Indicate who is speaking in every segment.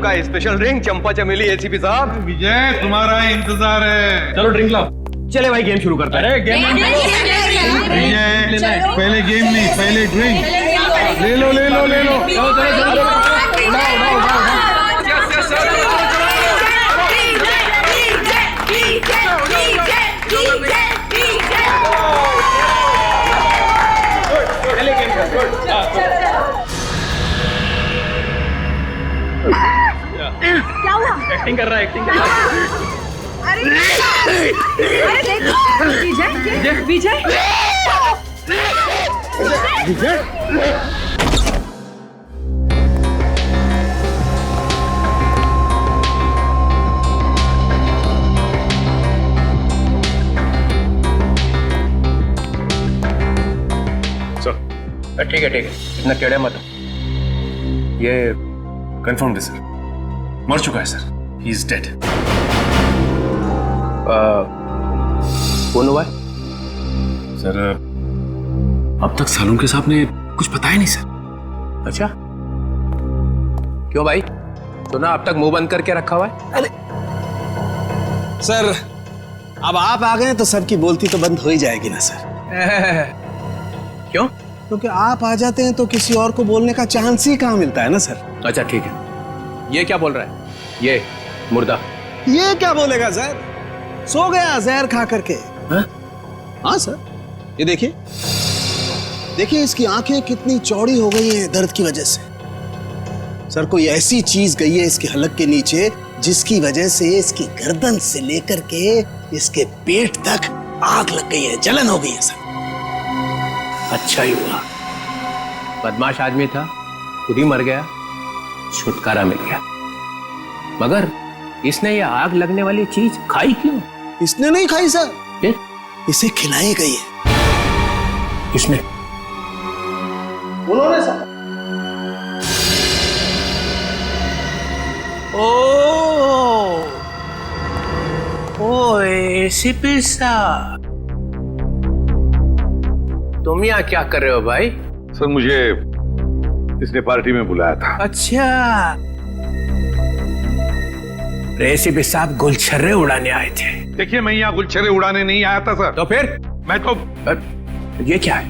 Speaker 1: का special drink चंपा चमेली ACP साहब।
Speaker 2: विजय तुम्हारा इंतजार है।
Speaker 3: चलो ड्रिंक लाओ।
Speaker 1: चले भाई गेम शुरू करते हैं।
Speaker 3: अरे गेम
Speaker 2: विजय पहले गेम नहीं, पहले ड्रिंक ले लो ले लो ले लो।
Speaker 4: क्या हुआ?
Speaker 3: एक्टिंग कर रहा है, एक्टिंग कर रहा है।
Speaker 4: अरे देखो विजय विजय
Speaker 3: ठीक है इतना टेढ़े मत हो।
Speaker 5: ये कंफर्म है सर, मर चुका है सर, ही इज डेड।
Speaker 3: कौन हुआ है?
Speaker 5: सर अब तक सालुंके साहब ने कुछ बताया नहीं सर।
Speaker 3: अच्छा क्यों भाई, तो ना अब तक मुंह बंद करके रखा हुआ है?
Speaker 6: सर अब आप आ गए तो सबकी बोलती तो बंद हो ही जाएगी ना सर।
Speaker 3: क्यों?
Speaker 6: क्योंकि आप आ जाते हैं तो किसी और को बोलने का चांस ही कहाँ मिलता है ना सर।
Speaker 3: अच्छा ठीक है, ये क्या बोल रहा है? ये मुर्दा
Speaker 6: ये क्या बोलेगा सर, सो गया जहर खा करके। हाँ सर, ये देखिए देखिए इसकी आंखें कितनी चौड़ी हो गई हैं दर्द की वजह से। सर कोई ऐसी चीज गई है इसके हलक के नीचे जिसकी वजह से इसकी गर्दन से लेकर के इसके पेट तक आग लग गई है, जलन हो गई है सर।
Speaker 3: अच्छा ही हुआ, बदमाश आदमी था, खुद ही मर गया, छुटकारा मिल गया। मगर इसने ये आग लगने वाली चीज खाई क्यों?
Speaker 6: इसने नहीं खाई सर,
Speaker 3: फिर
Speaker 6: इसे खिलाई गई है।
Speaker 3: किसने?
Speaker 6: उन्होंने सर।
Speaker 3: ओ एसीपी साहब, तुम यहाँ क्या कर रहे हो भाई?
Speaker 2: सर मुझे इसने पार्टी में बुलाया था।
Speaker 3: अच्छा, एसीपी साहब गुलछर्रे उड़ाने आए थे।
Speaker 2: देखिए मैं यहाँ गुलछर्रे उड़ाने नहीं आया था सर।
Speaker 3: तो फिर?
Speaker 2: मैं तो
Speaker 3: ये क्या है?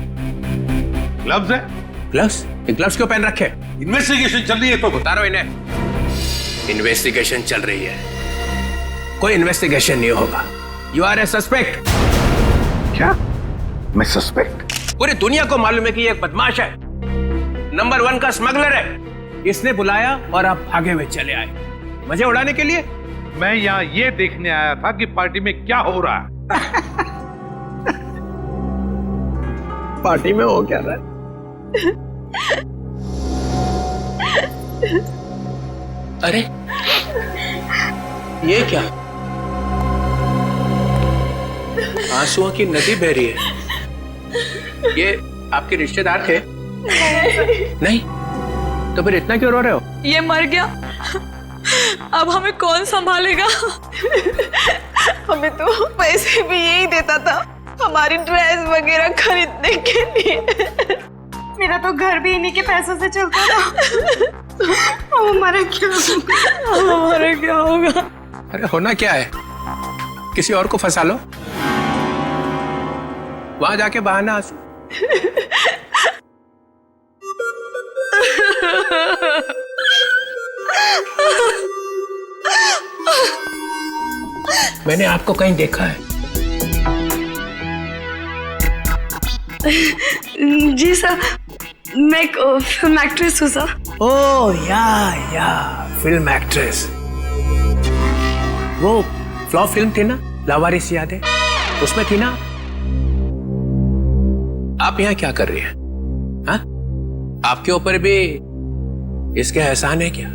Speaker 2: ग्लव्स है।
Speaker 3: ग्लव्स? ये ग्लव्स क्यों पहन रखे?
Speaker 2: इन्वेस्टिगेशन चल रही है तो
Speaker 3: उतारो इन्हें। इन्वेस्टिगेशन चल रही है, कोई इन्वेस्टिगेशन नहीं होगा। You are a suspect.
Speaker 2: क्या? मैं सस्पेक्ट?
Speaker 3: पूरी दुनिया को मालूम है कि ये एक बदमाश है, नंबर 1 का स्मगलर है। इसने बुलाया और आप भागे हुए चले आए मजे उड़ाने के लिए।
Speaker 2: मैं यहाँ ये देखने आया था कि पार्टी में क्या हो रहा है।
Speaker 3: पार्टी में हो क्या रहा है? अरे ये क्या, आंसुओं की नदी बह रही है। ये आपके रिश्तेदार थे? नहीं, तो फिर इतना क्यों रो रहे हो?
Speaker 4: ये मर गया, अब हमें कौन संभालेगा? हमें तो पैसे भी यही देता था हमारी ड्रेस वगैरह खरीदने के लिए। मेरा तो घर भी इन्हीं के पैसों से चलता था। हमारा क्या होगा?
Speaker 3: अरे होना क्या है, किसी और को फंसा लो, वहां जाके बहाना आंसू। मैंने आपको कहीं देखा है?
Speaker 4: जी सर, मैं एक फिल्म एक्ट्रेस हूँ सर।
Speaker 3: ओह या फिल्म एक्ट्रेस। वो फ्लॉप फिल्म थी ना, लावारिस, याद है? उसमें थी ना। आप यहाँ क्या कर रही हैं? हाँ? आपके ऊपर भी इसके एहसान है क्या?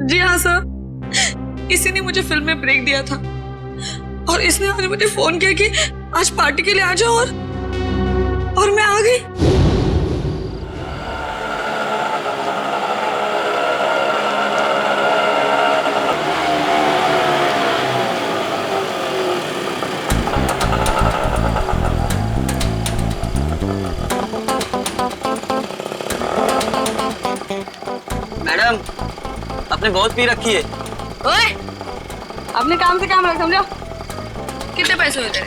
Speaker 4: जी हाँ सर, इसी ने मुझे फिल्म में ब्रेक दिया था और इसने आज मुझे फोन किया कि आज पार्टी के लिए आ जाओ, और मैं आ गई।
Speaker 7: मैडम, अब आपने बहुत पी रखी है।
Speaker 4: ओए, अपने काम से काम रख, समझो। कितने पैसे हुए तेरे?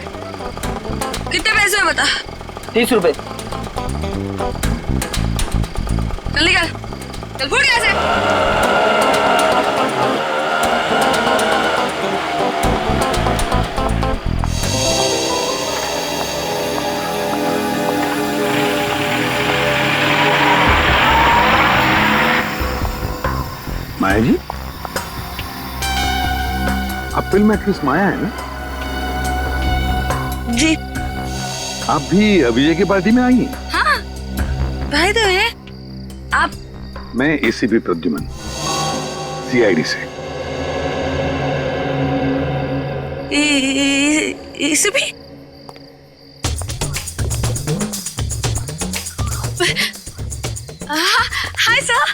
Speaker 4: कितने पैसे हुए बता।
Speaker 7: 30 रुपए।
Speaker 4: चल निकल, चल फुट यहाँ से।
Speaker 2: माया जी, आप फिल्म एक्ट्रेस माया है ना?
Speaker 4: जी
Speaker 2: आप भी अभिजय की पार्टी में आई हैं?
Speaker 4: हाँ, भाई तो है आप।
Speaker 2: मैं एसीपी प्रद्युमन, सीआईडी से।
Speaker 4: इसे भी हाय सर।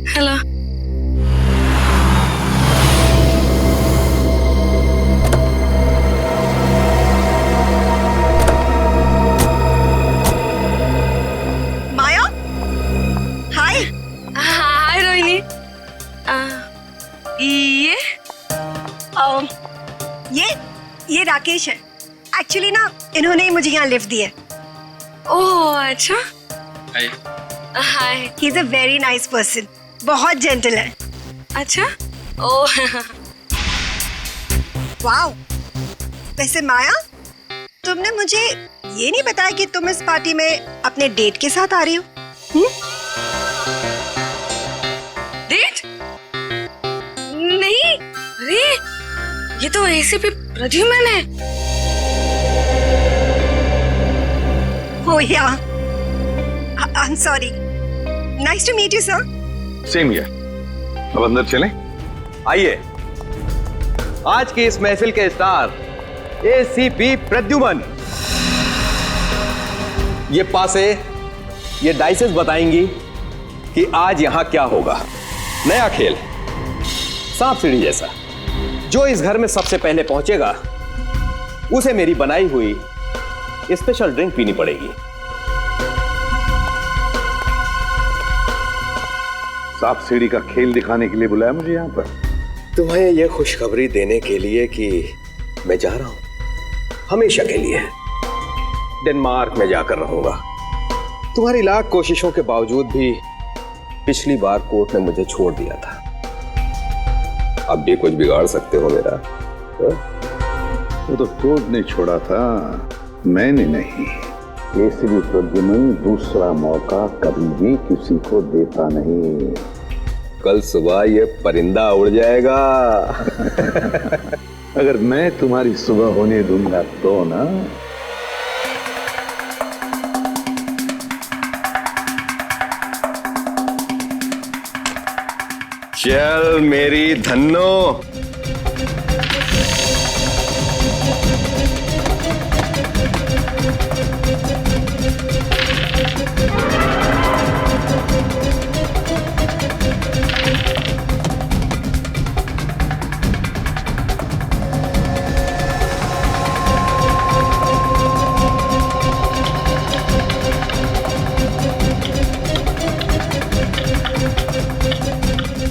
Speaker 4: हेलो।
Speaker 8: माया, हाय।
Speaker 4: हाय रोहिणी।
Speaker 8: ये राकेश है। एक्चुअली ना इन्होंने ही मुझे यहाँ लिफ्ट दी है।
Speaker 4: ओह अच्छा। Hi.
Speaker 8: He is a very nice person, बहुत जेंटल है।
Speaker 4: अच्छा। Oh
Speaker 8: wow. वैसे माया, तुमने मुझे ये नहीं बताया कि तुम इस पार्टी में अपने डेट के साथ आ रही हो।
Speaker 4: डेट? नहीं, अरे ये तो एसीपी प्रद्युमन है।
Speaker 8: Oh yeah, I am sorry. Nice to meet you sir.
Speaker 2: Same here. अब अंदर चलें?
Speaker 1: आइए, आज की इस महफिल के स्टार एसीपी प्रद्युमन। ये पासे, ये डाइसेस बताएंगी कि आज यहां क्या होगा। नया खेल, सांप सीढ़ी जैसा। जो इस घर में सबसे पहले पहुंचेगा उसे मेरी बनाई हुई स्पेशल ड्रिंक पीनी पड़ेगी।
Speaker 2: सांप सीढ़ी का खेल दिखाने के लिए बुलाया मुझे यहाँ पर?
Speaker 1: तुम्हें यह खुशखबरी देने के लिए कि मैं जा रहा हूं हमेशा के लिए। डेनमार्क में जाकर रहूंगा। तुम्हारी लाख कोशिशों के बावजूद भी पिछली बार कोर्ट ने मुझे छोड़ दिया था। अब भी कुछ बिगाड़ सकते हो मेरा?
Speaker 2: वो तो कोर्ट ने छोड़ा था, मैंने नहीं। एसीपी प्रद्युमन दूसरा मौका कभी भी किसी को देता नहीं।
Speaker 1: कल सुबह ये परिंदा उड़ जाएगा।
Speaker 2: अगर मैं तुम्हारी सुबह होने दूंगा तो ना।
Speaker 1: चल मेरी Dhanno.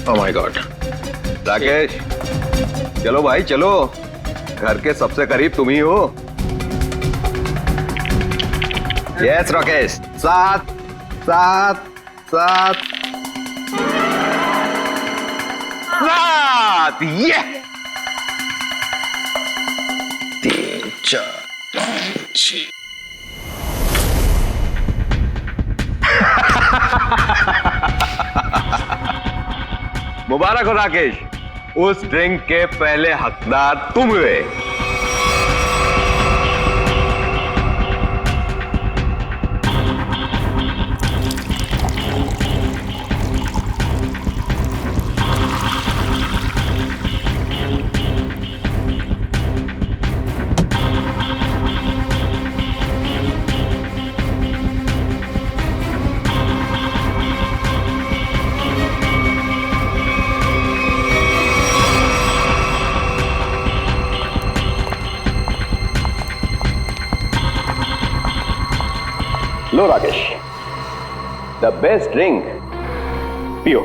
Speaker 1: Oh my God. Rakesh, चलो भाई चलो, घर के सबसे करीब तुम ही हो। यस राकेश, सात सात सात सात। ये 3 4 5 6। मुबारक हो राकेश, उस ड्रिंक के पहले हकदार तुम हुए। लो राकेश, द बेस्ट ड्रिंक पियो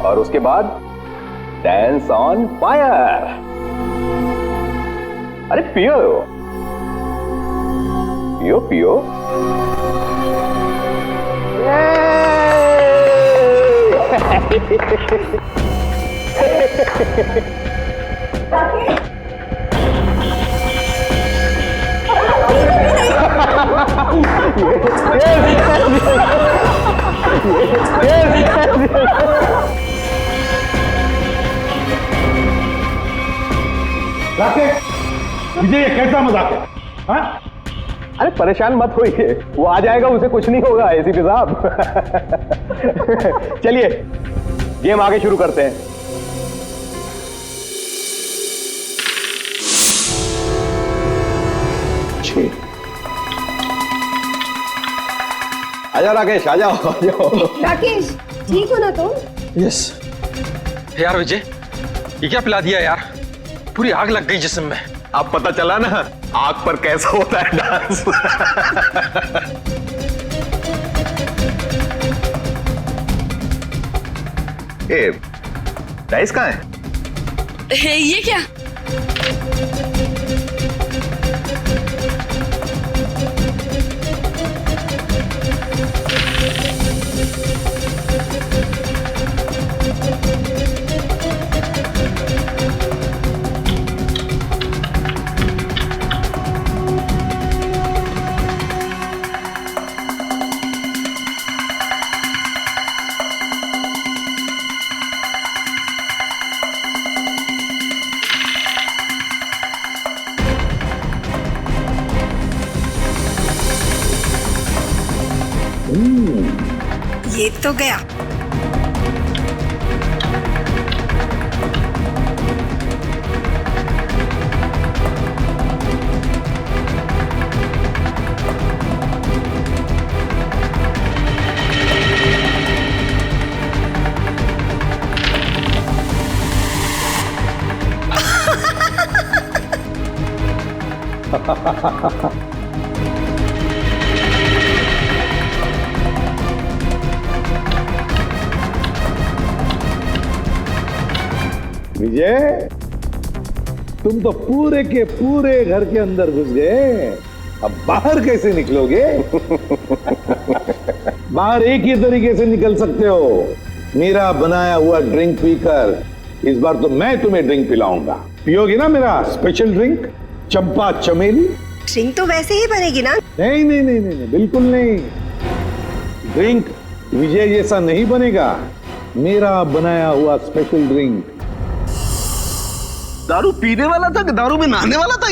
Speaker 1: और उसके बाद डांस ऑन फायर। अरे पियो पियो पियो।
Speaker 2: मुझे ये कैसा मजाक है? हाँ?
Speaker 1: अरे परेशान मत होइए, वो आ जाएगा, उसे कुछ नहीं होगा एसीपी साहब। चलिए गेम आगे शुरू करते हैं। आजा राकेश, आ जाओ आ जाओ।
Speaker 8: राकेश, ठीक हो ना तुम?
Speaker 6: यस।
Speaker 7: यार विजय, ये क्या पिला दिया यार? पूरी आग लग गई जिस्म में।
Speaker 1: अब पता चला ना आग पर कैसा होता है डांस। ए, डाइस कहाँ है?
Speaker 4: ये क्या?
Speaker 8: ये तो गया।
Speaker 2: विजय, तुम तो पूरे के पूरे घर के अंदर घुस गए, अब बाहर कैसे निकलोगे? बाहर एक ही तरीके से निकल सकते हो, मेरा बनाया हुआ ड्रिंक पीकर। इस बार तो मैं तुम्हें ड्रिंक पिलाऊंगा, पियोगी ना मेरा स्पेशल ड्रिंक चंपा चमेली?
Speaker 8: ड्रिंक तो वैसे ही बनेगी ना?
Speaker 2: नहीं नहीं नहीं नहीं, नहीं बिल्कुल नहीं। ड्रिंक विजय जैसा नहीं बनेगा, मेरा बनाया हुआ स्पेशल ड्रिंक।
Speaker 6: दारू पीने वाला था कि दारू में नहाने वाला था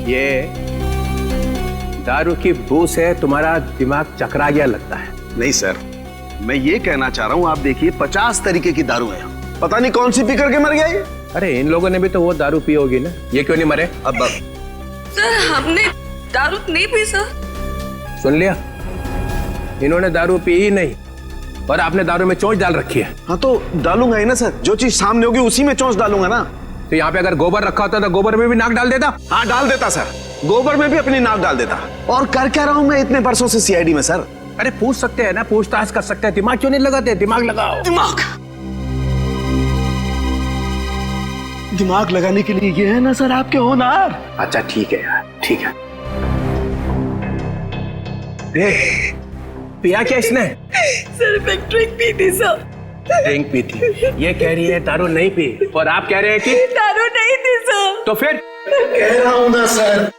Speaker 3: ये दारू की बू से तुम्हारा दिमाग चकरा गया लगता है।
Speaker 6: नहीं सर, मैं ये कहना चाह रहा हूँ, आप देखिए 50 तरीके की दारू है, पता नहीं कौन सी पी करके मर गया ये।
Speaker 3: अरे इन लोगों ने भी तो वो दारू पी होगी ना, ये क्यों नहीं मरे?
Speaker 6: अब
Speaker 4: सर हमने दारू नहीं पी सर।
Speaker 3: सुन लिया, इन्होंने दारू पी ही नहीं और आपने दारू में चोंच डाल रखी है।
Speaker 6: हाँ तो डालूंगा ही ना सर, जो चीज सामने होगी उसी में चोंच डालूंगा ना।
Speaker 3: तो यहाँ पे अगर गोबर रखा होता तो गोबर में भी नाक डाल देता।
Speaker 6: हाँ डाल देता सर, गोबर में भी अपनी नाक डाल देता। और कर क्या रहा हूँ मैं इतने बरसों से सीआईडी में सर?
Speaker 3: अरे पूछ सकते हैं ना, पूछताछ कर सकते हैं, दिमाग क्यों नहीं लगाते? दिमाग लगाओ।
Speaker 6: दिमाग लगाने के लिए ये है ना सर आपके होनहार।
Speaker 3: अच्छा ठीक है यार, ठीक है। देख, पिया क्या इसने?
Speaker 4: सर मैं ड्रिंक पी थी सर।
Speaker 3: ड्रिंक पी थी, ये कह रही है दारू नहीं पी, और आप कह रहे हैं कि
Speaker 4: दारू नहीं थी सर।
Speaker 3: तो फिर
Speaker 6: कह रहा हूँ ना सर,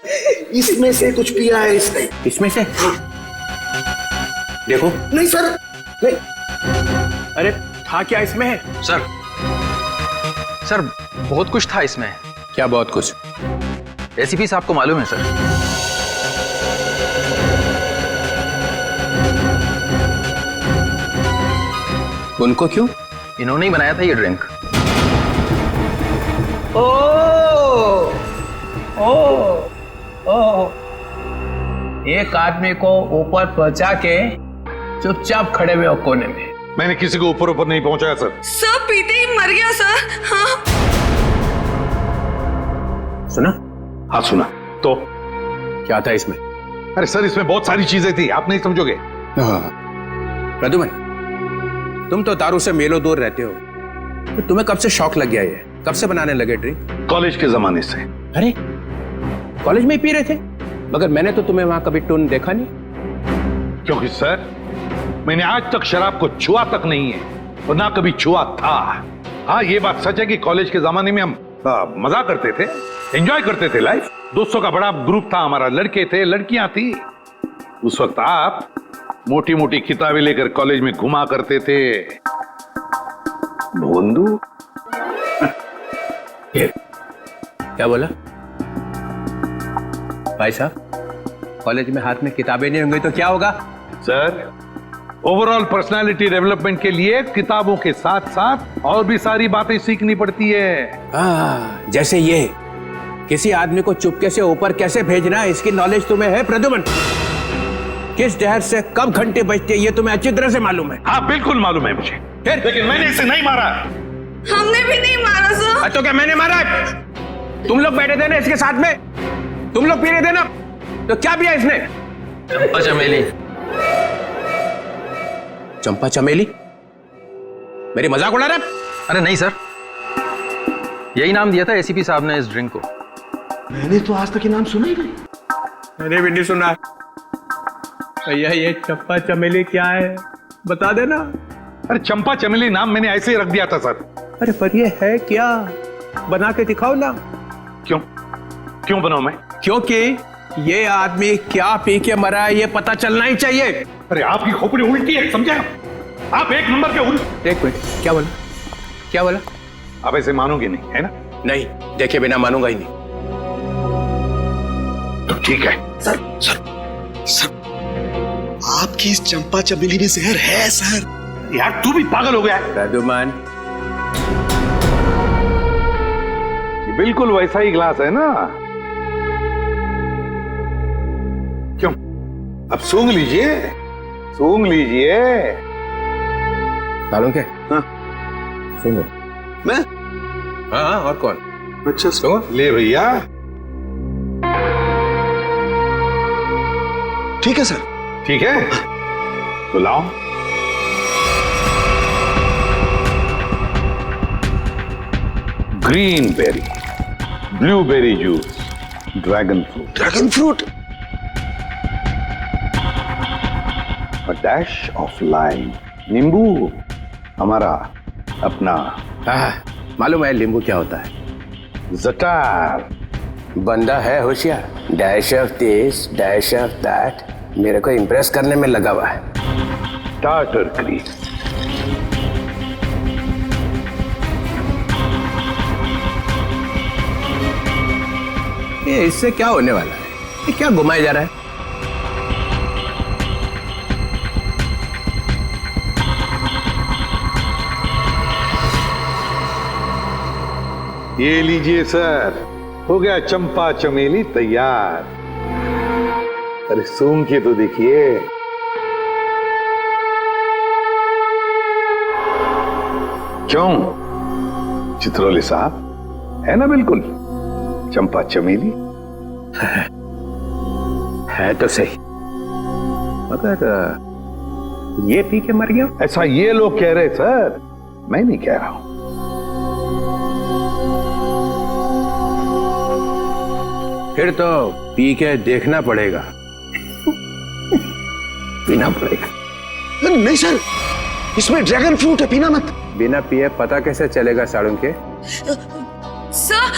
Speaker 6: इसमें से कुछ पिया है इसने।
Speaker 3: इसमें से देखो।
Speaker 6: नहीं सर, नहीं।
Speaker 3: अरे था क्या इसमें?
Speaker 7: सर बहुत कुछ था इसमें।
Speaker 3: क्या बहुत कुछ?
Speaker 7: एसीपी साहब को मालूम है सर।
Speaker 3: उनको क्यों?
Speaker 7: इन्होंने ही बनाया था ये ड्रिंक।
Speaker 3: ओ ओ ओ, एक आदमी को ऊपर पहुंचा के चुपचाप खड़े हुए हो कोने में।
Speaker 2: मैंने किसी को ऊपर ऊपर नहीं पहुंचाया सर।
Speaker 4: सब पीते ही मर गया सर। हाँ
Speaker 3: सुना?
Speaker 2: हाँ सुना। तो
Speaker 3: क्या था इसमें?
Speaker 2: अरे सर, इसमें बहुत सारी चीजें थी, आप नहीं समझोगे।
Speaker 3: प्रद्युमन, तुम तो दारू से मेलो दूर रहते हो, तो तुम्हें कब से शौक लग गया ये? कब से बनाने लगे ड्रिंक?
Speaker 2: कॉलेज के जमाने से।
Speaker 3: अरे कॉलेज में ही पी रहे थे? मगर मैंने तो तुम्हें वहां कभी टून देखा नहीं।
Speaker 2: क्योंकि सर, मैंने आज तक शराब को छुआ तक नहीं है और ना कभी छुआ था। हाँ, ये बात सच है कि कॉलेज के जमाने में हम मजा करते थे, एंजॉय करते थे लाइफ। दोस्तों का बड़ा ग्रुप था हमारा, लड़के थे, लड़कियां थी। उस वक्त आप मोटी मोटी किताबें लेकर कॉलेज में घुमा करते थे। भोंदू,
Speaker 3: क्या बोला भाई साहब? कॉलेज में हाथ में किताबें नहीं होंगी तो क्या होगा?
Speaker 2: सर, ओवरऑल पर्सनालिटी डेवलपमेंट के लिए किताबों के साथ साथ और भी सारी बातें सीखनी पड़ती है।
Speaker 3: जैसे ये किसी आदमी को चुपके से ऊपर कैसे भेजना, इसकी नॉलेज तुम्हें है प्रद्युमन? किस डहर से कब घंटे बजते ये तुम्हें अच्छी तरह से मालूम है।
Speaker 2: हाँ, बिल्कुल मालूम है मुझे।
Speaker 3: फिर?
Speaker 2: लेकिन मैंने इसे नहीं मारा।
Speaker 4: हमने भी नहीं मारा सर।
Speaker 3: तो क्या मैंने मारा? तुम लोग बैठे थे ना इसके साथ में, तुम लोग पी रहे थे ना, तो क्या पिया इसने?
Speaker 7: चंपा चमेली।
Speaker 3: चंपा चमेली? मेरी मजाक उड़ा रहा?
Speaker 7: अरे नहीं सर, यही नाम दिया था एसीपी साहब ने इस ड्रिंक को।
Speaker 6: मैंने तो आज तक ये नाम सुना ही नहीं।
Speaker 3: मैंने भी नहीं सुना। भैया ये चंपा चमेली क्या है, बता देना।
Speaker 2: अरे चंपा चमेली नाम मैंने ऐसे ही रख दिया था सर।
Speaker 3: अरे पर ये है क्या, बना के दिखाओ ना।
Speaker 2: क्यों क्यों बनाऊं मैं?
Speaker 3: क्योंकि ये आदमी क्या पी के मरा है ये पता चलना ही चाहिए।
Speaker 2: अरे आपकी खोपड़ी उल्टी है, समझे आप? एक नंबर के उल्ट।
Speaker 3: एक मिनट, क्या बोला? क्या बोला?
Speaker 2: आप ऐसे मानोगे नहीं, है ना?
Speaker 3: नहीं, देखे बिना मानूंगा ही नहीं।
Speaker 2: तो ठीक है।
Speaker 6: सर, आपकी इस चंपा चमेली में जहर है सर।
Speaker 2: यार तू भी पागल हो गया है।
Speaker 3: प्रद्युमन,
Speaker 2: ये बिल्कुल वैसा ही ग्लास है ना? क्यों? अब सूंघ लीजिए, सूंघ लीजिए।
Speaker 3: मालूम क्या?
Speaker 6: हाँ।
Speaker 3: सुनो।
Speaker 6: मैं?
Speaker 3: हाँ, और कौन?
Speaker 6: अच्छा
Speaker 3: सुनो।
Speaker 2: ले भैया।
Speaker 6: ठीक है सर।
Speaker 2: ठीक है, तो लाओ। Green berry, blueberry juice, dragon fruit,
Speaker 6: dragon fruit,
Speaker 2: a dash of lime, नींबू, हमारा अपना
Speaker 3: हाँ, मालूम है नींबू क्या होता है?
Speaker 2: जटार।
Speaker 3: बंदा है होशियार, dash of this dash of that, मेरे को इंप्रेस करने में लगा हुआ है।
Speaker 2: टार्टर क्रीम,
Speaker 3: ये इससे क्या होने वाला है? ये क्या घुमाया जा रहा है?
Speaker 2: ये लीजिए सर, हो गया चंपा चमेली तैयार। अरे सूंघ के तो देखिए। क्यों चित्रोली साहब, है ना बिल्कुल चंपा चमेली?
Speaker 3: है तो सही, मगर ये पी के मर गया।
Speaker 2: ऐसा ये लोग कह रहे सर, मैं नहीं कह रहा हूं।
Speaker 3: फिर तो पी के देखना पड़ेगा। पीना पड़ेगा।
Speaker 6: नहीं सर, इसमें ड्रैगन फ्रूट है, पीना मत।
Speaker 3: बिना पिए पता कैसे चलेगा साड़ू के?
Speaker 4: सर,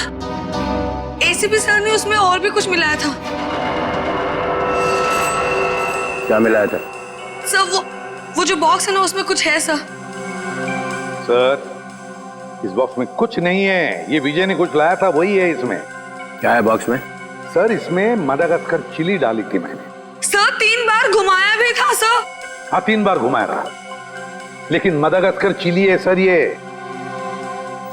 Speaker 4: एसीपी सर ने उसमें और भी कुछ मिलाया था।
Speaker 3: क्या मिलाया था?
Speaker 4: सर वो जो बॉक्स है ना, उसमें कुछ है सर।
Speaker 2: सर, इस बॉक्स में कुछ नहीं है, ये विजय ने कुछ लाया था, वही है इसमें।
Speaker 3: क्या है बॉक्स में?
Speaker 2: सर, इसमें मडागास्कर चिली डाली थी मैंने।
Speaker 4: सर 3 बार घुमाया भी था सर।
Speaker 2: हाँ, 3 बार घुमाया था, लेकिन मडागास्कर चिली है सर ये।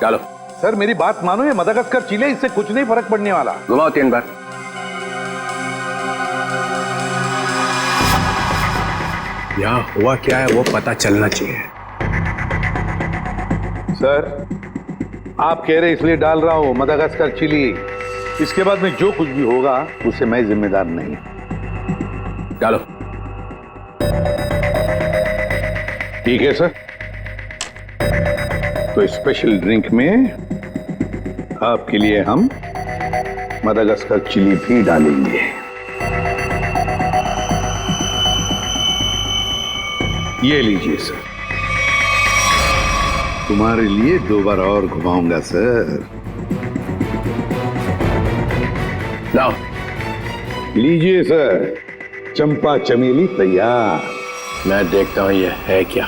Speaker 3: चलो
Speaker 2: सर मेरी बात मानो, ये मडागास्कर चिली है, इससे कुछ नहीं फर्क पड़ने वाला।
Speaker 3: घुमाओ 3 बार। यहाँ हुआ क्या है वो पता चलना चाहिए।
Speaker 2: सर, आप कह रहे इसलिए डाल रहा हूं मडागास्कर चिली। इसके बाद में जो कुछ भी होगा उसे मैं जिम्मेदार नहीं।
Speaker 3: डालो।
Speaker 2: ठीक है सर। तो स्पेशल ड्रिंक में आपके लिए हम मदागास्कर चिली भी डालेंगे। ये लीजिए सर, तुम्हारे लिए 2 बार और घुमाऊंगा सर।
Speaker 3: लाओ।
Speaker 2: लीजिए सर, चंपा चमेली तैयार।
Speaker 3: मैं देखता हूं ये है क्या।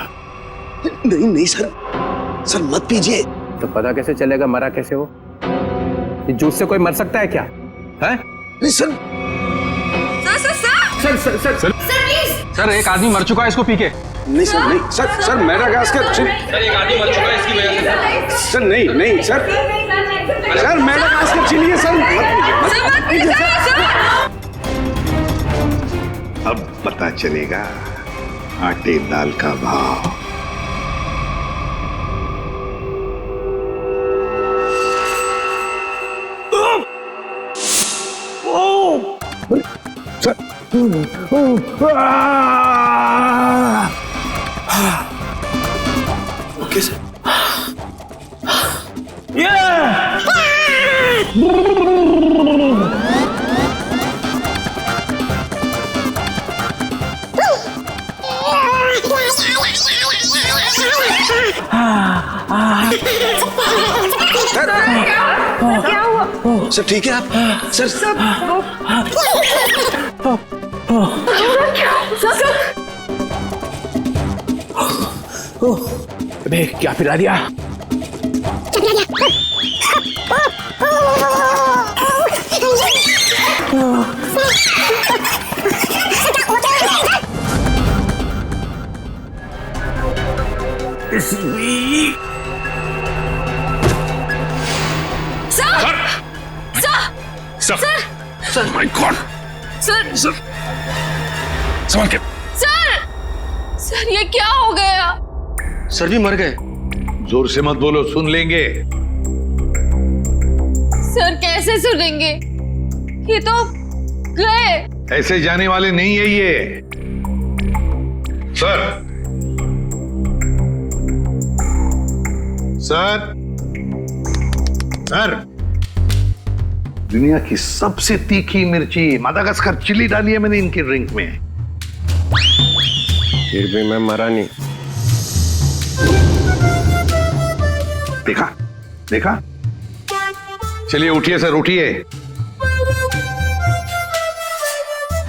Speaker 6: नहीं नहीं सर, सर मत पीजिए।
Speaker 3: तो पता कैसे चलेगा मरा कैसे हो? इस जूस से कोई मर सकता है क्या? है?
Speaker 6: नहीं सर।
Speaker 3: सर
Speaker 7: सर एक आदमी मर चुका है इसको पी के।
Speaker 6: नहीं सर, नहीं सर, सर मेडागास्कर चिली।
Speaker 7: सर एक आदमी मर चुका है इसकी वजह से।
Speaker 6: सर नहीं नहीं सर, सर मेडागास्कर चिली है सर, मत पीजिए सर।
Speaker 2: अब पता चलेगा आटे दाल का भाव।
Speaker 6: Okay sir.
Speaker 4: क्या हुआ?
Speaker 6: सर ठीक है आप? सर
Speaker 3: अबे क्या पिला दिया?
Speaker 5: Sir my God.
Speaker 4: सर
Speaker 5: संभाल के।
Speaker 4: सर ये क्या हो गया?
Speaker 7: सर भी मर गए।
Speaker 2: जोर से मत बोलो, सुन लेंगे।
Speaker 4: सर कैसे सुनेंगे? ये तो गए।
Speaker 2: ऐसे जाने वाले नहीं है ये। सर सर सर, दुनिया की सबसे तीखी मिर्ची मदागास्कर चिली डाली है मैंने इनके ड्रिंक में।
Speaker 3: फिर भी मैं मरा नहीं।
Speaker 2: देखा देखा। चलिए उठिए सर, उठिए।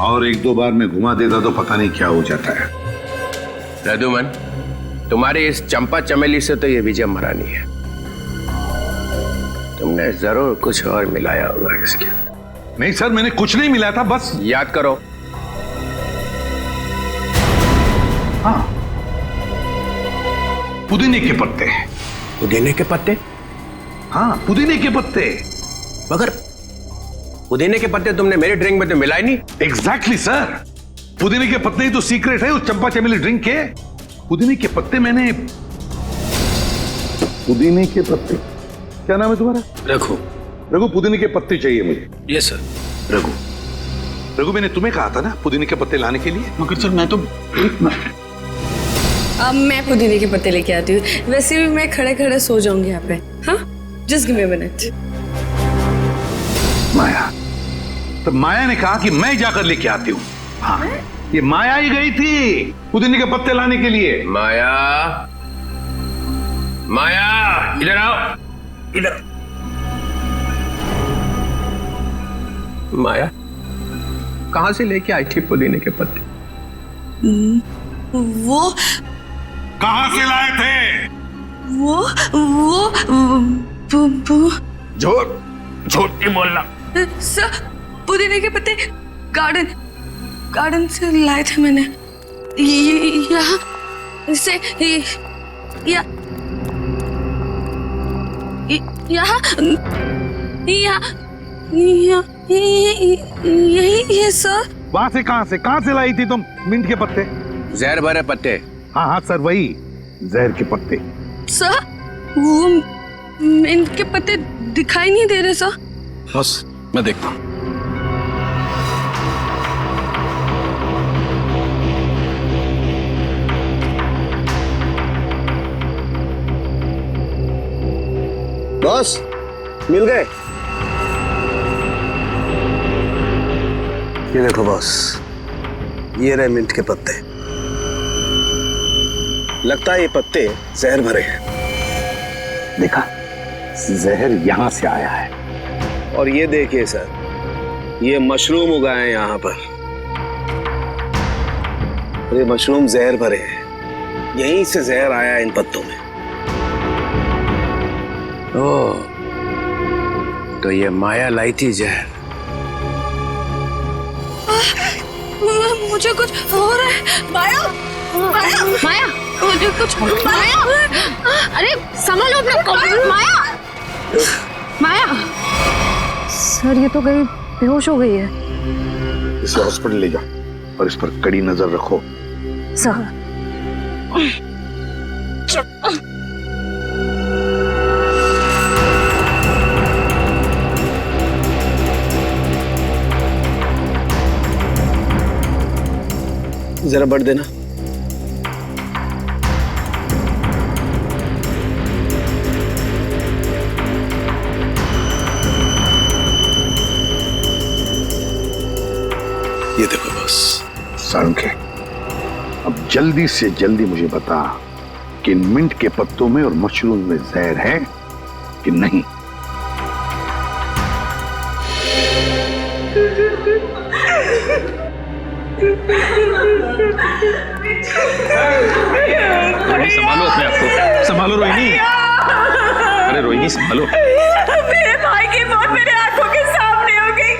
Speaker 2: और 1-2 बार मैं घुमा देता तो पता नहीं क्या हो जाता है।
Speaker 3: रघुमन, तुम्हारी इस चंपा चमेली से तो ये विजय मरा नहीं है। तुमने जरूर कुछ और मिलाया होगा इसके।
Speaker 2: नहीं सर, मैंने कुछ नहीं मिलाया था, बस
Speaker 3: याद करो।
Speaker 2: हाँ, पुदीने के पत्ते।
Speaker 3: पुदीने के पत्ते?
Speaker 2: हाँ, पुदीने के पत्ते।
Speaker 3: मगर पुदीने के पत्ते तुमने मेरे ड्रिंक में तो मिलाए नहीं।
Speaker 2: एग्जैक्टली सर, पुदीने के पत्ते ही तो सीक्रेट है उस चंपा चमेली ड्रिंक के। पुदीने के पत्ते मैंने, पुदीने के पत्ते, क्या नाम है तुम्हारा?
Speaker 5: रघु।
Speaker 2: रघु, पुदीने के पत्ते चाहिए मुझे।
Speaker 5: Yes sir.
Speaker 2: रघु, रघु मैंने तुम्हें कहा था ना पुदीने के पत्ते लाने के लिए।
Speaker 5: मगर सर मैं तो
Speaker 9: अब मैं पुदीने के पत्ते लेके आती हूँ। वैसे भी मैं खड़े खड़े सो जाऊंगी यहाँ पे। हाँ, just give me a minute.
Speaker 2: Maya, तो माया ने कहा कि मैं जाकर लेके आती हूँ। हाँ, ये माया ही गई थी पुदीने के पत्ते लाने के लिए।
Speaker 3: माया, माया इधर आओ, इधर। माया कहां से लेके आई थी पुदीने के पत्ते?
Speaker 9: वो
Speaker 2: कहां से लाए थे?
Speaker 9: वो
Speaker 2: झूठ नहीं बोलना।
Speaker 9: सर, पुदीने के पत्ते गार्डन से लाए थे मैंने। यहाँ से यही है सर।
Speaker 2: वहां से कहां से लाई थी तुम मिंट के पत्ते?
Speaker 3: जहर भरे पत्ते।
Speaker 2: हाँ हाँ सर, वही जहर के पत्ते।
Speaker 9: सर, वो इनके पत्ते दिखाई नहीं दे रहे सर।
Speaker 5: बस मैं देखता हूँ।
Speaker 6: बॉस मिल गए? ये देखो बॉस, ये रहे मिंट के पत्ते। लगता है ये पत्ते जहर भरे हैं।
Speaker 2: देखा, जहर यहां से आया है।
Speaker 6: और ये देखिए सर, ये मशरूम उगाए हैं यहाँ पर। और ये मशरूम जहर भरे हैं, यहीं से जहर आया है इन पत्तों में।
Speaker 3: ओ, तो ये माया लाई थी जहर।
Speaker 9: मुझे कुछ हो रहा है। माया, माया, माया, मुझे कुछ हो रहा है। माया, अरे संभालो अपना कॉलेज। माया, माया, सर ये तो गई बेहोश हो गई है।
Speaker 2: इसे हॉस्पिटल ले जाओ और इस पर कड़ी नजर रखो।
Speaker 9: सर
Speaker 6: जरा बढ़ देना। ये देखो बॉस।
Speaker 2: सालुंखे, अब जल्दी से जल्दी मुझे बता कि इन मिंट के पत्तों में और मशरूम में जहर है कि नहीं।
Speaker 7: संभालो अपने आप को, संभालो रोहिणी। अरे रोहिणी संभालो।
Speaker 4: मेरे भाई की मौत मेरे आंखों के सामने हो गई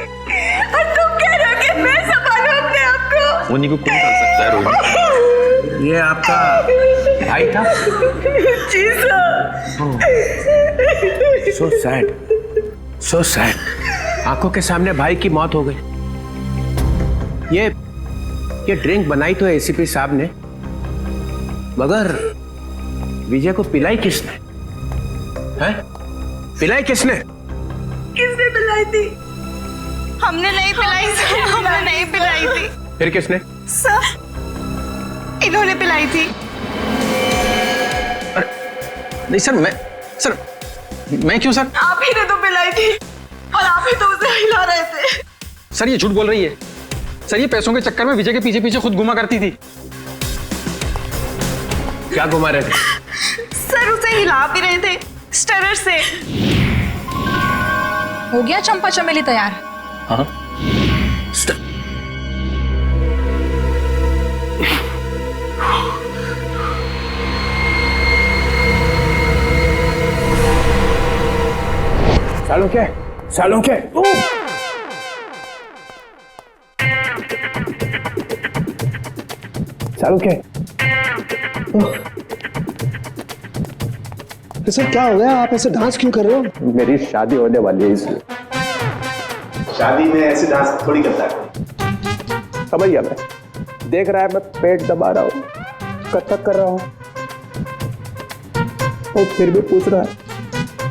Speaker 4: और तुम कह रहे हो कि मैं संभालूं अपने आप को।
Speaker 7: होनी को कौन कर सकता है रोहिणी?
Speaker 3: ये आपका भाई था?
Speaker 4: जी sir.
Speaker 3: So sad, so sad. आंखों के सामने भाई की मौत हो गई। ये ड्रिंक बनाई तो एसीपी साहब ने, मगर विजय को पिलाई किसने? हैं? पिलाई किसने?
Speaker 4: किसने पिलाई थी? हमने नहीं पिलाई सर, हमने नहीं पिलाई थी।
Speaker 3: फिर किसने?
Speaker 4: सर, इन्होंने पिलाई थी।
Speaker 7: नहीं सर, मैं क्यों सर?
Speaker 4: आप ही ने तो पिलाई थी और आप ही तो उसे हिला रहे थे।
Speaker 7: सर ये झूठ बोल रही है। सर ये पैसों के चक्कर में विजय के पीछे पीछे खुद घुमा करती थी।
Speaker 3: क्या घुमा रहे थे?
Speaker 4: सर उसे हिला भी रहे थे स्टरर से।
Speaker 10: हो गया चंपा चमेली तैयार?
Speaker 7: हाँ।
Speaker 3: सालुंखे, सालुंखे, सालुंखे।
Speaker 6: सर क्या हो गया? आप ऐसे डांस क्यों कर रहे हो?
Speaker 3: मेरी शादी होने वाली है इसलिए।
Speaker 6: शादी में ऐसे डांस थोड़ी करता है।
Speaker 3: समझ गया मैं। देख रहा है मैं पेट दबा रहा हूँ, कथक कर रहा हूँ, और फिर भी पूछ रहा है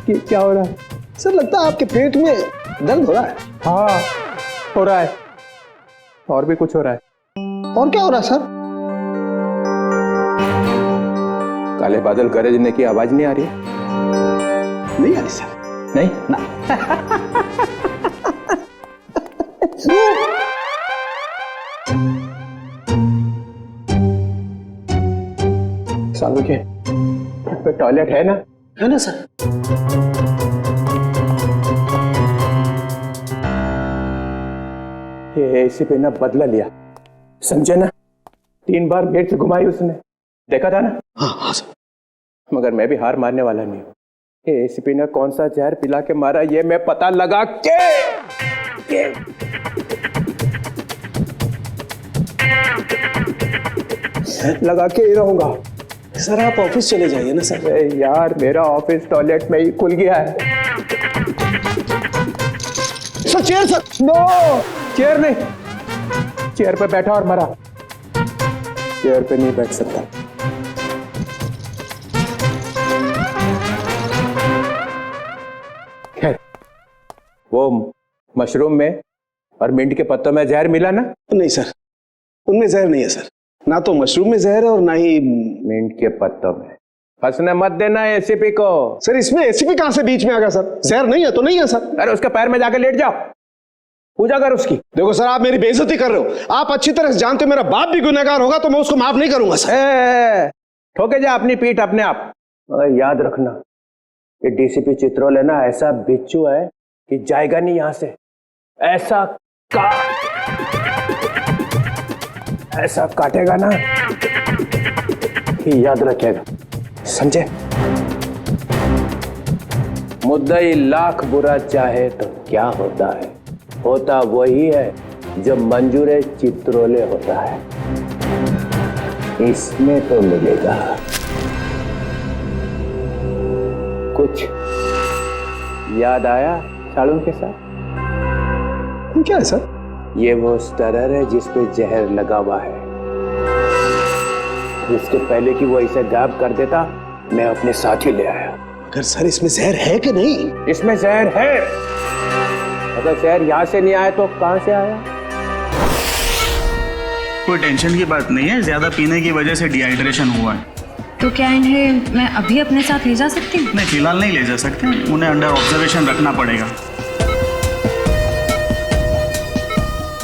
Speaker 3: कि क्या हो रहा है।
Speaker 6: सर लगता है आपके पेट में दर्द हो रहा है।
Speaker 3: हाँ हो रहा है, और भी कुछ हो रहा है।
Speaker 6: और क्या हो रहा है सर?
Speaker 3: काले बादल गरजने की आवाज नहीं आ रही?
Speaker 6: नहीं आ रही सर।
Speaker 3: नहीं
Speaker 6: ना।
Speaker 3: सालू के पे टॉयलेट है ना?
Speaker 6: है ना सर।
Speaker 3: ये एसीपी ने बदला लिया, समझे ना? 3 बार मिर्च घुमाई उसने, देखा था ना?
Speaker 6: हाँ हाँ सर।
Speaker 3: मगर मैं भी हार मारने वाला नहीं हूँ। ये एसीपी ने कौन सा जहर पिला के मारा ये मैं पता लगा के ही रहूंगा।
Speaker 6: सर आप ऑफिस चले जाइए ना सर।
Speaker 3: यार मेरा ऑफिस टॉयलेट में ही खुल गया है।
Speaker 6: Sir chair sir.
Speaker 3: No, chair नहीं, चेयर पे बैठा और मरा, चेयर पे नहीं बैठ सकता। खैर, वो मशरूम में और मिंट के पत्तों में जहर मिला ना?
Speaker 6: नहीं सर, उनमें जहर नहीं है सर। ना तो मशरूम में जहर है और ना ही
Speaker 3: मिंट के पत्तों में। फंसने मत देना एसीपी को।
Speaker 6: सर इसमें एसीपी कहां से बीच में आ गया सर? जहर नहीं है तो नहीं है सर।
Speaker 3: अरे उसके पैर में जाके लेट जाओ, पूजा कर उसकी।
Speaker 6: देखो सर, आप मेरी बेइज्जती कर रहे हो। आप अच्छी तरह से जानते हो मेरा बाप भी गुनहगार होगा तो मैं उसको माफ नहीं करूंगा सर।
Speaker 3: ठोके जा अपनी पीठ अपने आप। मगर याद रखना कि डीसीपी चित्रोले ना ऐसा बिच्छू है कि जाएगा नहीं यहां से। ऐसा काटेगा ना कि याद रखेगा, समझे? मुद्दई लाख बुरा चाहे तो क्या होता है, होता वही है जो मंजूर चित्रोले होता है। इसमें तो मिलेगा कुछ। याद आया साड़ू के साथ?
Speaker 6: क्या है सर?
Speaker 3: ये वो स्टरर है जिसपे जहर लगा हुआ है। इसके पहले कि वो इसे गायब कर देता, मैं अपने साथ ही ले आया।
Speaker 6: अगर सर इसमें जहर है कि नहीं?
Speaker 3: इसमें जहर है। अगर जहर यहाँ से नहीं आया तो कहाँ से आया?
Speaker 11: कोई टेंशन की बात नहीं है, ज्यादा पीने की वजह से डिहाइड्रेशन हुआ है।
Speaker 10: तो क्या इन्हें मैं अभी अपने साथ ले जा सकती हूँ?
Speaker 11: नहीं, फिलहाल नहीं ले जा सकते, उन्हें अंडर ऑब्जर्वेशन रखना पड़ेगा।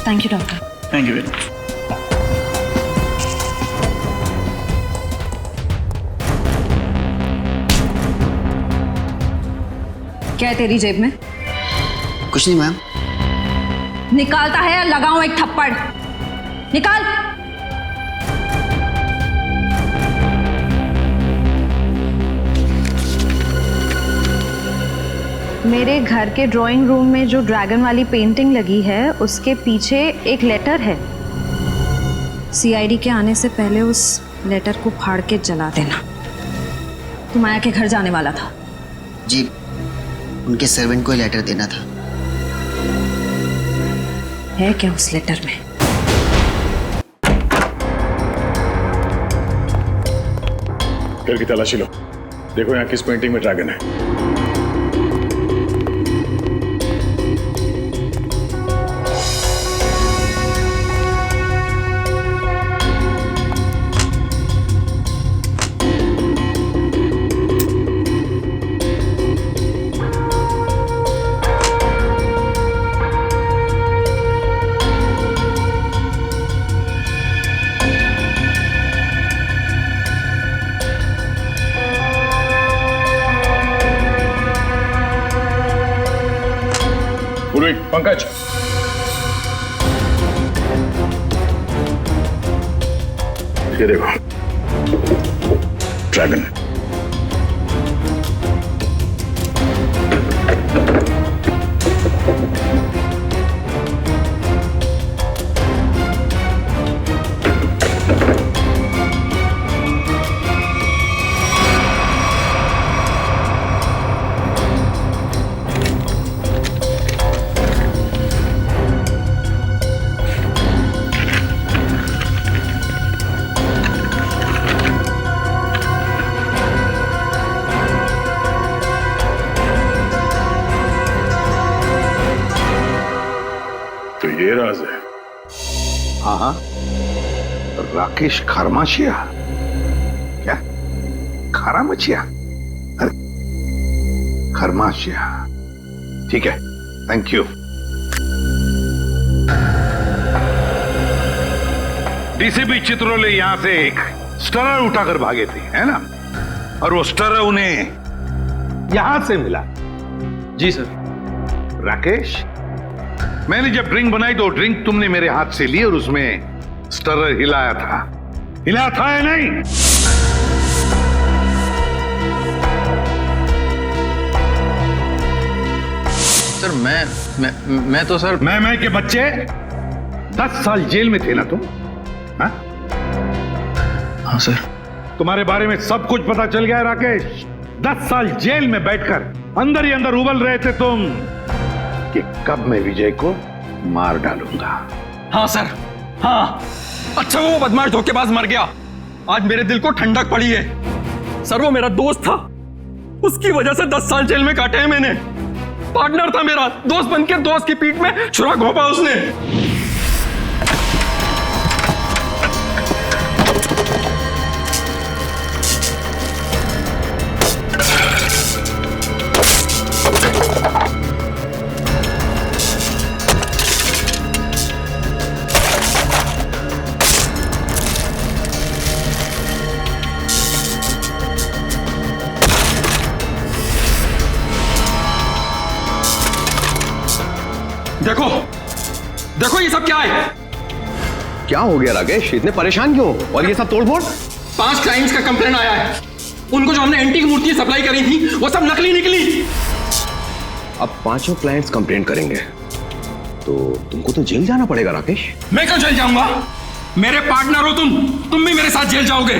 Speaker 10: Thank you doctor.
Speaker 11: Thank you very much.
Speaker 10: क्या है तेरी जेब में?
Speaker 12: कुछ नहीं मैम।
Speaker 10: निकालता है या लगाऊं एक थप्पड़? निकाल। मेरे घर के ड्राइंग रूम में जो ड्रैगन वाली पेंटिंग लगी है उसके पीछे एक लेटर है। सीआईडी के आने से पहले उस लेटर को फाड़ के जला देना। तू माया के घर जाने वाला था?
Speaker 12: जी, उनके सर्वेंट को लेटर देना था।
Speaker 10: है क्या उस लेटर में?
Speaker 5: घर की तलाशी लो, देखो यहाँ किस पेंटिंग में ड्रैगन है। पंकज, ये देखो ड्रैगन। ये राज है।
Speaker 2: हाँ, राकेश खरमाशिया। क्या खरामचिया? अरे खरमाशिया, ठीक है, थैंक यू। डीसीपी चित्रोले यहां से एक स्टरर उठाकर भागे थे, है ना? और वो स्टरर उन्हें यहां से मिला।
Speaker 7: जी सर।
Speaker 2: राकेश, मैंने जब ड्रिंक बनाई तो ड्रिंक तुमने मेरे हाथ से ली और उसमें स्टरर हिलाया था या नहीं?
Speaker 7: सर मैं तो सर
Speaker 2: मैं के बच्चे 10 साल जेल में थे ना तुम?
Speaker 11: हाँ सर।
Speaker 2: तुम्हारे बारे में सब कुछ पता चल गया है राकेश। 10 साल जेल में बैठकर अंदर ही अंदर उबल रहे थे तुम कि कब मैं विजय को मार डालूंगा।
Speaker 7: हाँ सर, हाँ। अच्छा वो बदमाश धोखेबाज मर गया, आज मेरे दिल को ठंडक पड़ी है। सर वो मेरा दोस्त था, उसकी वजह से 10 साल जेल में काटे हैं मैंने। पार्टनर था मेरा, दोस्त बनके दोस्त की पीठ में छुरा घोंपा उसने। देखो देखो ये सब क्या है?
Speaker 1: क्या हो गया राकेश, इतने परेशान क्यों? और ये सब तोड़फोड़?
Speaker 7: 5 क्लाइंट्स का कंप्लेंट आया है। उनको जो हमने एंटीक मूर्ति सप्लाई करी थी वो सब नकली निकली।
Speaker 1: अब 5 क्लाइंट्स कंप्लेंट करेंगे तो तुमको तो जेल जाना पड़ेगा राकेश।
Speaker 7: मैं क्यों जेल जाऊंगा? मेरे पार्टनर हो तुम भी मेरे साथ जेल जाओगे।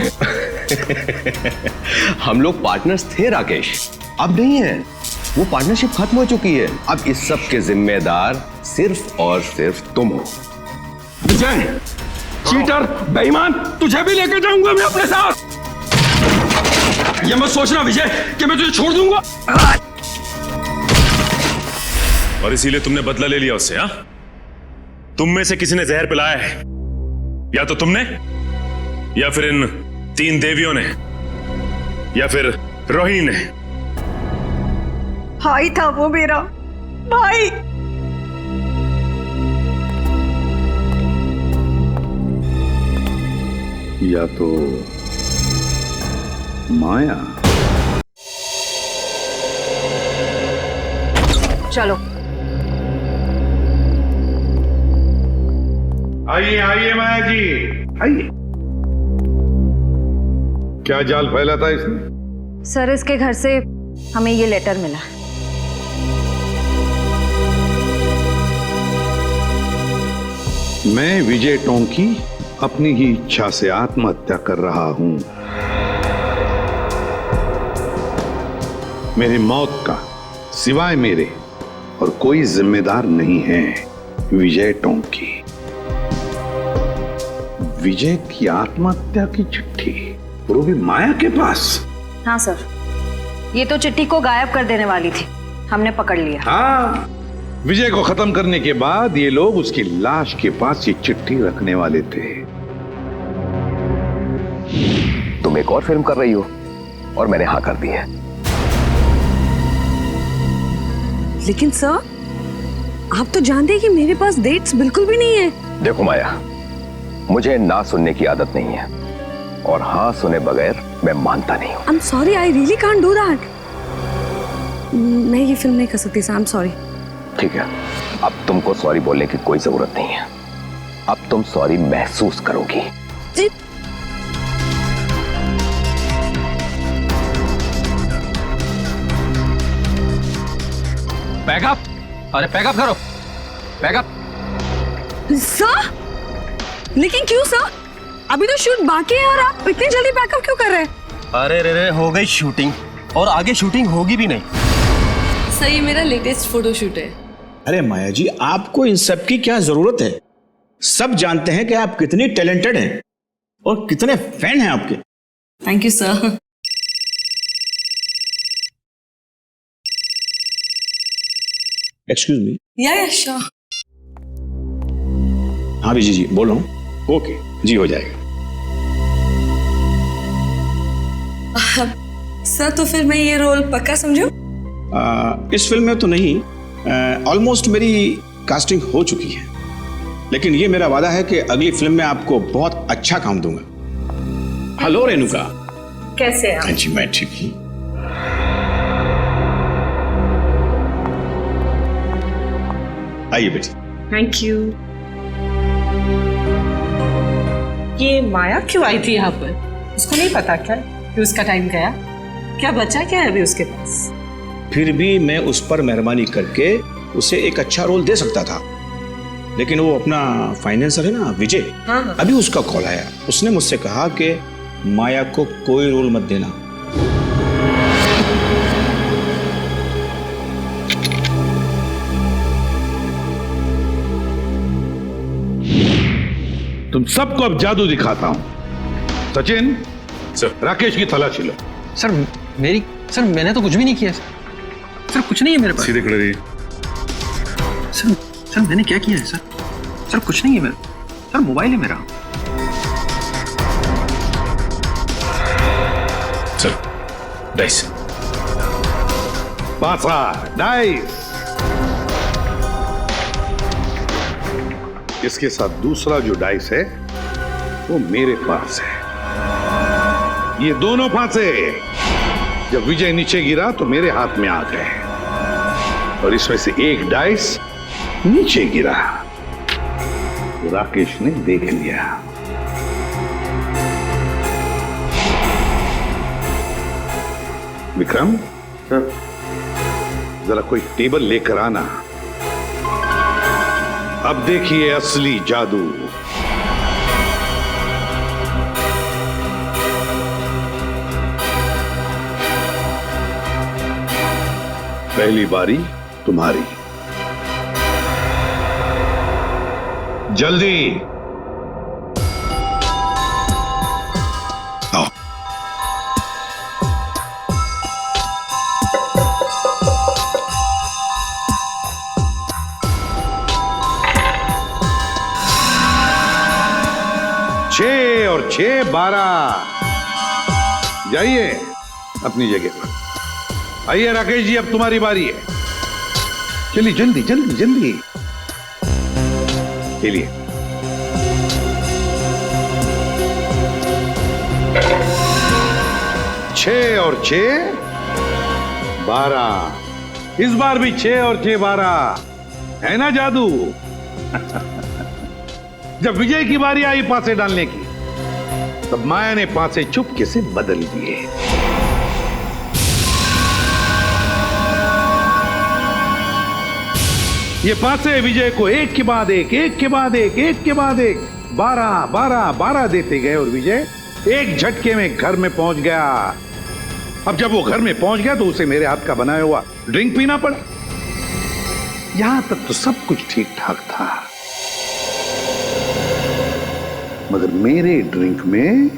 Speaker 1: हम लोग पार्टनर्स थे राकेश, अब नहीं है। वो पार्टनरशिप खत्म हो चुकी है। अब इस सब के जिम्मेदार सिर्फ और सिर्फ तुम हो।
Speaker 7: विजय, चीटर, बेईमान, तुझे भी लेकर जाऊंगा मैं अपने साथ। ये मत सोचना विजय कि मैं तुझे छोड़ दूंगा।
Speaker 13: और इसीलिए तुमने बदला ले लिया उससे? हाँ, तुम में से किसी ने जहर पिलाया है, या तो तुमने, या फिर इन 3 देवियों ने, या फिर रोहिणी ने।
Speaker 8: भाई था वो मेरा भाई।
Speaker 2: या तो माया।
Speaker 10: चलो
Speaker 2: आइए आइए माया जी, आइए। क्या जाल फैला था इसने?
Speaker 10: सर, इसके घर से हमें ये लेटर मिला।
Speaker 2: मैं विजय टोंकी अपनी ही इच्छा से आत्महत्या कर रहा हूं। मेरी मौत का सिवाय मेरे और कोई जिम्मेदार नहीं है। विजय टोंकी। विजय की आत्महत्या की चिट्ठी, वो भी माया के पास।
Speaker 10: हाँ सर, ये तो चिट्ठी को गायब कर देने वाली थी, हमने पकड़ लिया।
Speaker 2: हाँ, विजय को खत्म करने के बाद ये लोग उसकी लाश के पास ये चिट्ठी रखने वाले थे।
Speaker 1: तुम एक और फिल्म कर रही हो और मैंने हाँ कर दी है।
Speaker 4: लेकिन सर, आप तो जानते हैं कि मेरे पास डेट्स बिल्कुल भी नहीं है।
Speaker 1: देखो माया, मुझे ना सुनने की आदत नहीं है और हाँ सुने बगैर मैं मानता नहीं हूँ।
Speaker 4: I'm sorry, I really can't do that. मैं ये फिल्म नहीं कर सकती सर, I'm sorry.
Speaker 1: ठीक है, अब तुमको सॉरी बोलने की कोई जरूरत नहीं है। अब तुम सॉरी महसूस करोगी।
Speaker 4: जी?
Speaker 3: पैकअप, अरे पैकअप करो, पैकअप।
Speaker 4: सर? लेकिन क्यों सर? अभी तो शूट बाकी है और आप इतनी जल्दी पैकअप क्यों कर रहे हैं?
Speaker 11: अरे रे हो गई शूटिंग और आगे शूटिंग होगी भी नहीं।
Speaker 14: सर, ये मेरा लेटेस्ट फोटोशूट है।
Speaker 6: अरे माया जी, आपको इन सब की क्या जरूरत है? सब जानते हैं कि आप कितनी टैलेंटेड हैं और कितने फैन हैं आपके।
Speaker 14: Thank you sir.
Speaker 6: Excuse me.
Speaker 14: या श्योर।
Speaker 6: हाँ विजय जी, बोल रहा हूँ। ओके जी, हो जाएगा।
Speaker 14: सर, तो फिर मैं ये रोल पक्का समझूं?
Speaker 6: इस फिल्म में तो नहीं, ऑलमोस्ट मेरी कास्टिंग हो चुकी है, लेकिन ये मेरा वादा है कि अगली फिल्म में आपको बहुत अच्छा काम दूंगा। हेलो रेणुका,
Speaker 14: कैसे आप?
Speaker 6: हाँ जी, मैं ठीक हूँ। आइए बेटी।
Speaker 14: Thank you. ये माया क्यों आई थी यहाँ पर? उसको नहीं पता क्या कि उसका टाइम गया? क्या बचा क्या है अभी उसके पास?
Speaker 6: फिर भी मैं उस पर मेहरबानी करके उसे एक अच्छा रोल दे सकता था, लेकिन वो अपना फाइनेंसर है ना विजय,
Speaker 14: हाँ।
Speaker 6: अभी उसका कॉल आया। उसने मुझसे कहा कि माया को कोई रोल मत देना।
Speaker 2: तुम सबको अब जादू दिखाता हूं। सचिन, राकेश की तलाशी लो।
Speaker 3: सर मैंने तो कुछ भी नहीं किया सर, कुछ नहीं है मेरे पास।
Speaker 13: सीधे खड़े रहिए।
Speaker 3: सर मैंने क्या किया है सर कुछ नहीं है मेरा। सर मोबाइल है मेरा।
Speaker 13: Sir dice.
Speaker 2: पासा डाइस। इसके साथ दूसरा जो डाइस है वो मेरे पास है। ये दोनों फांसे जब विजय नीचे गिरा तो मेरे हाथ में आ गए, और इसमें से एक डाइस नीचे गिरा। राकेश ने देख लिया। विक्रम, जरा कोई टेबल लेकर आना। अब देखिए असली जादू। पहली बारी तुम्हारी। जल्दी आओ। छह और 6 12। जाइए अपनी जगह पर। आइए राकेश जी, अब तुम्हारी बारी है। चलिए जल्दी जल्दी जल्दी चलिए। छह और 6 12। इस बार भी 6 और 6 12 है ना जादू? जब विजय की बारी आई पासे डालने की, तब माया ने पासे चुपके से बदल दिए। ये पासे विजय को एक के बाद एक, एक के बाद एक, एक के बाद एक 12 12 12 देते गए और विजय एक झटके में घर में पहुंच गया। अब जब वो घर में पहुंच गया तो उसे मेरे हाथ का बनाया हुआ ड्रिंक पीना पड़ा। यहां तक तो सब कुछ ठीक ठाक था, मगर मेरे ड्रिंक में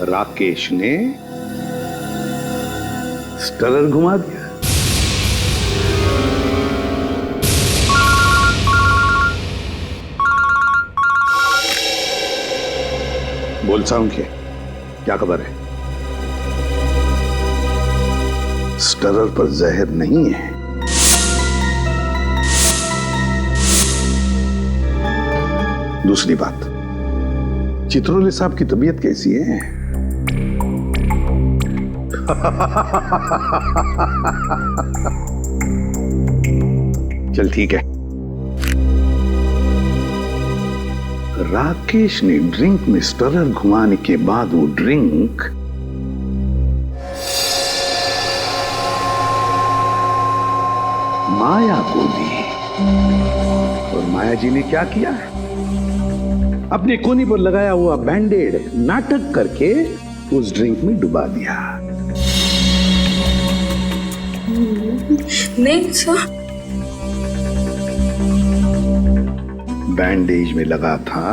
Speaker 2: राकेश ने स्टरर घुमा दिया। बोल साउंड क्या खबर है? स्टरर पर जहर नहीं है। दूसरी बात, चित्रोले साहब की तबीयत कैसी है? चल ठीक है। राकेश ने ड्रिंक में स्टरर घुमाने के बाद वो ड्रिंक माया को दी, और माया जी ने क्या किया? अपने कोनी पर लगाया हुआ बैंडेड नाटक करके उस ड्रिंक में डुबा दिया।
Speaker 4: नहीं सर,
Speaker 2: बैंडेज में लगा था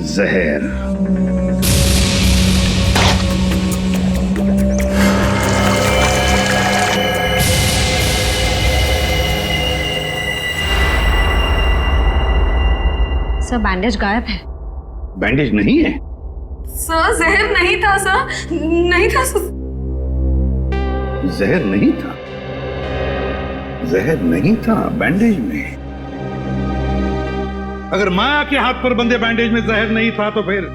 Speaker 2: जहर।
Speaker 10: सर बैंडेज गायब है।
Speaker 2: बैंडेज नहीं है
Speaker 4: सर, जहर नहीं था सर, नहीं था सर।
Speaker 2: जहर नहीं था? जहर नहीं था बैंडेज में? अगर माया के हाथ पर बंधे बैंडेज में जहर नहीं था तो फिर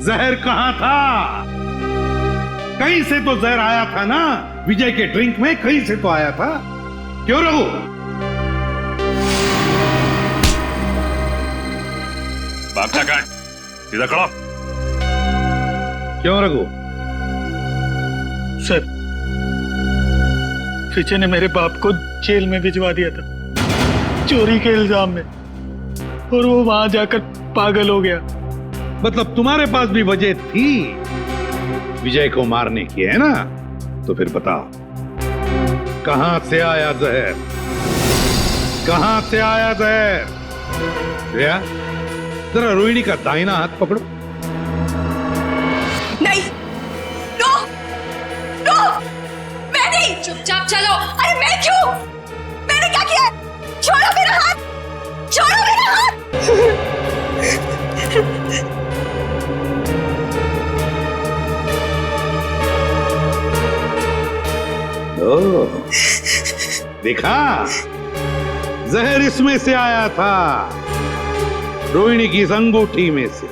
Speaker 2: जहर कहां था? कहीं से तो जहर आया था ना, विजय के ड्रिंक में कहीं से तो आया था। क्यों रघु?
Speaker 13: भागता कहां? सीधा खड़ा।
Speaker 2: क्यों रघु?
Speaker 15: सर, विजय ने मेरे बाप को जेल में भिजवा दिया था चोरी के इल्जाम में, और वो वहां जाकर पागल हो गया।
Speaker 2: मतलब तुम्हारे पास भी वजह थी विजय को मारने की, है ना? तो फिर बताओ, कहां से आया जहर? कहां से आया जहर? श्रेया, जरा रोहिणी का दाहिना हाथ पकड़ो।
Speaker 4: नहीं, नो, नो, मैं नहीं। चुपचाप चलो। अरे मैं क्यों? मैंने क्या किया? छोड़ो मेरा हाथ, छोड़ो मेरा हाथ।
Speaker 2: ओह, देखा, जहर इसमें से आया था, रोहिणी की इस अंगूठी में से।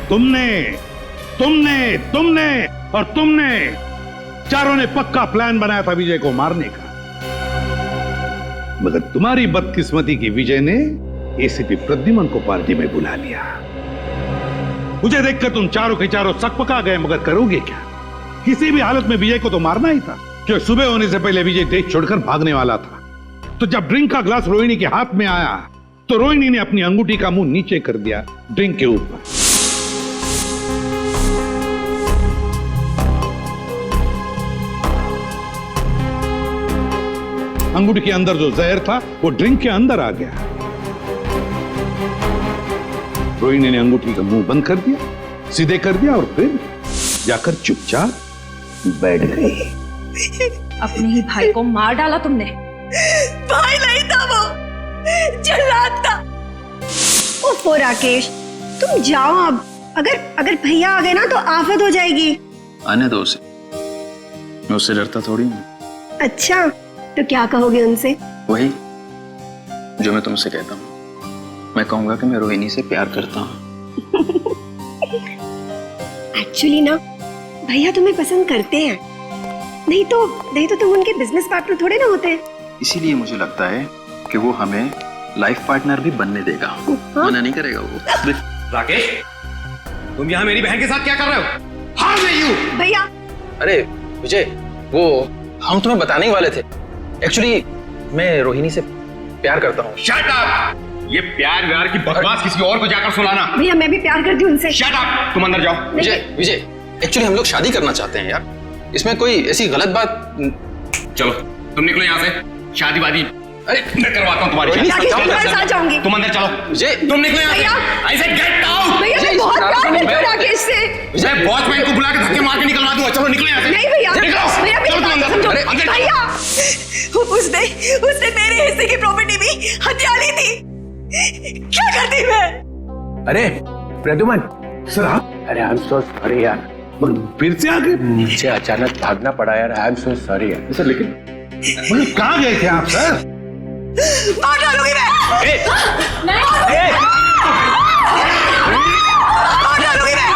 Speaker 2: तुमने तुमने तुमने और तुमने चारों ने पक्का प्लान बनाया था विजय को मारने का, मगर तुम्हारी बदकिस्मती की विजय ने एसीपी प्रद्युमन को पार्टी में बुला लिया। मुझे देखकर तुम चारों के चारों सकपका गए, मगर करोगे क्या? किसी भी हालत में विजय को तो मारना ही था, क्योंकि सुबह होने से पहले विजय देश छोड़कर भागने वाला था। तो जब ड्रिंक का ग्लास रोहिणी के हाथ में आया तो रोहिणी ने अपनी अंगूठी का मुंह नीचे कर दिया ड्रिंक के ऊपर। अंगूठी के अंदर जो जहर था वो ड्रिंक के अंदर आ गया। रोहिणी ने अंगूठी का मुंह बंद कर दिया, सीधे कर दिया और फिर जाकर चुपचाप बैठ गई।
Speaker 10: अपने ही भाई को मार डाला तुमने।
Speaker 8: भाई नहीं था वो, जल्लाद था। ओफो राकेश, तुम जाओ अब। अगर भैया आ गए ना तो आफत हो जाएगी।
Speaker 5: आने दो उसे, मैं उससे डरता थोड़ी हूँ।
Speaker 8: अच्छा, तो क्या कहोगे उनसे?
Speaker 5: वही जो मैं तुमसे कहता हूँ। मैं कहूंगा कि मैं रोहिणी से प्यार करता हूँ।
Speaker 8: एक्चुअली ना भैया तुम्हें पसंद करते हैं, नहीं तो तुम उनके बिजनेस पार्टनर थोड़े ना होते।
Speaker 5: इसीलिए मुझे लगता है कि वो हमें लाइफ पार्टनर भी बनने देगा। मना नहीं करेगा वो।
Speaker 11: राकेश, तुम यहाँ मेरी बहन के साथ क्या कर रहे हो? How are you?
Speaker 8: भैया।
Speaker 5: अरे विजय, वो हम तुम्हें बताने ही वाले थे। एक्चुअली मैं रोहिणी से प्यार करता हूँ।
Speaker 11: Shut up! ये प्यार व्यार की बकवास किसी और को जाकर सुनाना।
Speaker 8: भैया मैं भी प्यार करती हूँ उनसे।
Speaker 11: Shut up! तुम अंदर जाओ।
Speaker 5: विजय, एक्चुअली हम लोग शादी करना चाहते हैं यार। इसमें कोई ऐसी गलत बात।
Speaker 11: चलो तुम निकलो यहाँ से। शादी वादी अरे मैं करवाता हूँ तुम्हारी शादी।
Speaker 8: तुम्हारे साथ जाऊंगी।
Speaker 11: तुम अंदर चलो।
Speaker 5: विजय,
Speaker 11: तुम निकलो यहाँ से। I said get out!
Speaker 8: भैया मैं बहुत प्यार करती हूँ राकेश से।
Speaker 11: मैं वॉचमैन को बुला के धक्के मार के निकलवा दूंगा। चलो निकलो यहाँ से।
Speaker 8: नहीं भैया,
Speaker 11: निकलो।
Speaker 8: भैया
Speaker 11: चलो तुम अंदर। अरे अंदर
Speaker 8: भैया, उसने मेरे हिस्से की प्रॉपर्टी भी हथिया ली थी। क्या करती मैं?
Speaker 3: अरे प्रद्युमन, सर अरे आई एम सो सॉरी यार,
Speaker 2: फिर से आगे
Speaker 3: नीचे अचानक भागना पड़ा यार। आई एम सो सॉरी यार
Speaker 2: सर। लेकिन कहाँ गए थे आप सर?
Speaker 8: मार डालूंगी मैं। मार डालूंगी मैं।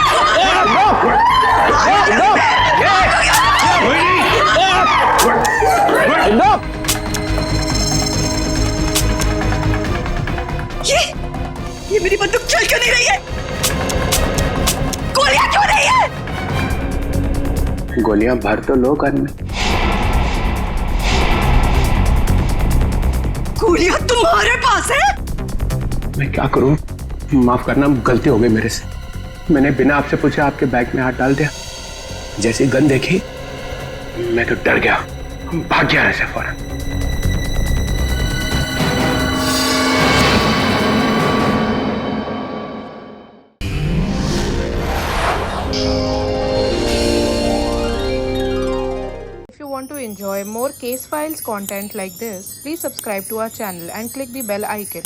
Speaker 8: ये मेरी बंदूक चल क्यों नहीं रही है? गोलियां क्यों नहीं है?
Speaker 3: गोलियां भर तो लो गन में।
Speaker 8: गोलियां तुम्हारे पास है?
Speaker 3: मैं क्या करूं? माफ करना, गलती हो गई मेरे से। मैंने बिना आपसे पूछे आपके बैग में हाथ डाल दिया। जैसी गन देखी मैं तो डर गया, भाग गया ऐसे फौरन।
Speaker 16: If you want to enjoy more case files content like this, please subscribe to our channel and click the bell icon.